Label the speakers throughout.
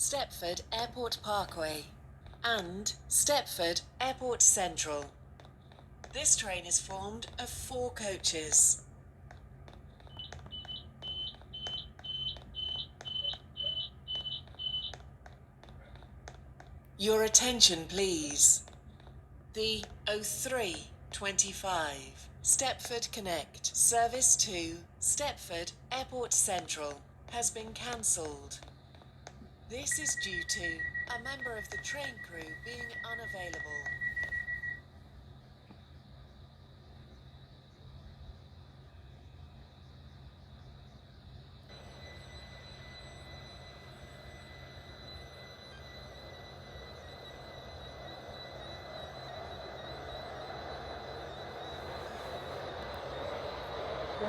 Speaker 1: Stepford Airport Parkway and Stepford Airport Central. This train is formed of 4 coaches. Your attention please. The 0325 Stepford Connect service to Stepford Airport Central has been cancelled. This is due to a member of the train crew being unavailable.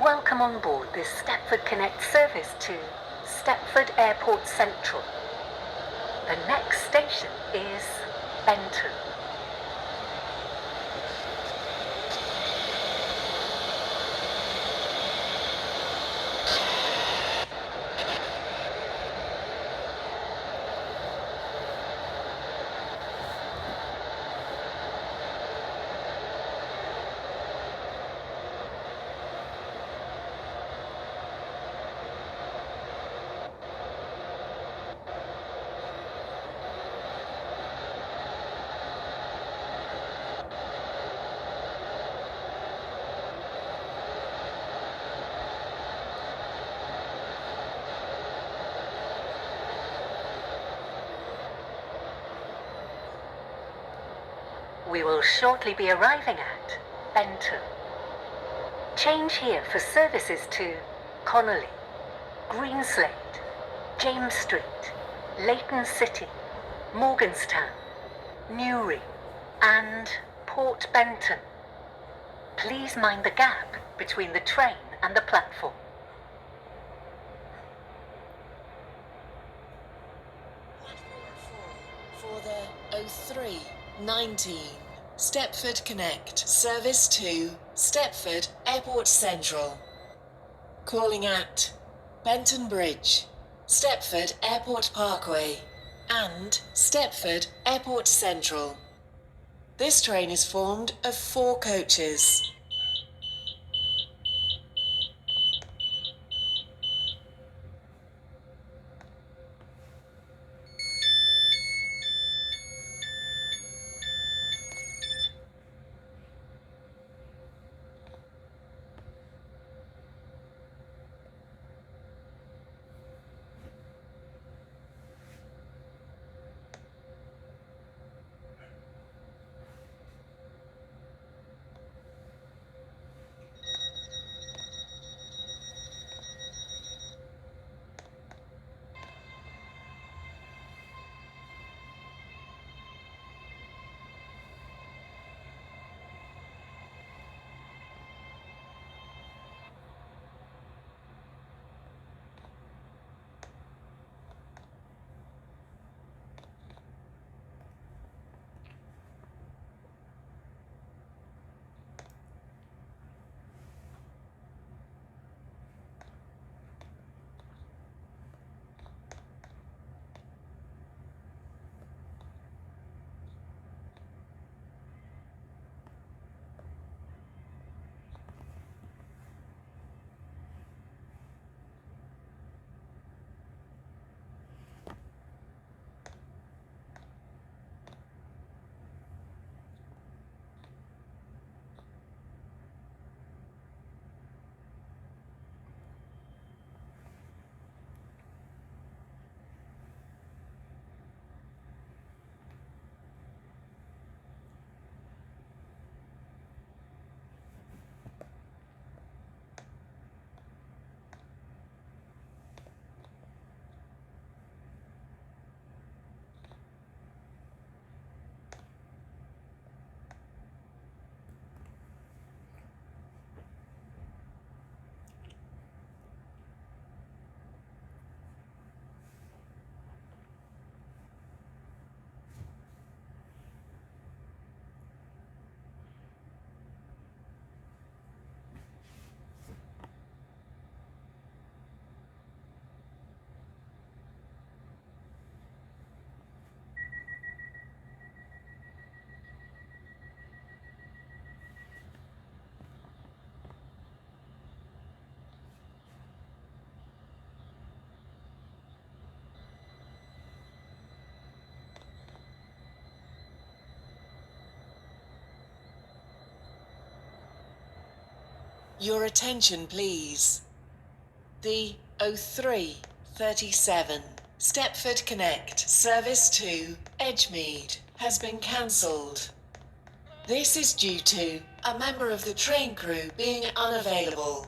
Speaker 2: Welcome on board this Stepford Connect service to Stepford Airport Central. The next station is Benton. We will shortly be arriving at Benton. Change here for services to Coxly, Greenslade, James Street, Leighton City, Morganstown, Newry and Port Benton. Please mind the gap between the train and the platform.
Speaker 1: For the 0319 Stepford Connect service to Stepford Airport Central. Calling at Benton Bridge, Stepford Airport Parkway and Stepford Airport Central. This train is formed of 4 coaches. Your attention, please. The 03:37 Stepford Connect service to Edgemead has been cancelled. This is due to a member of the train crew being unavailable.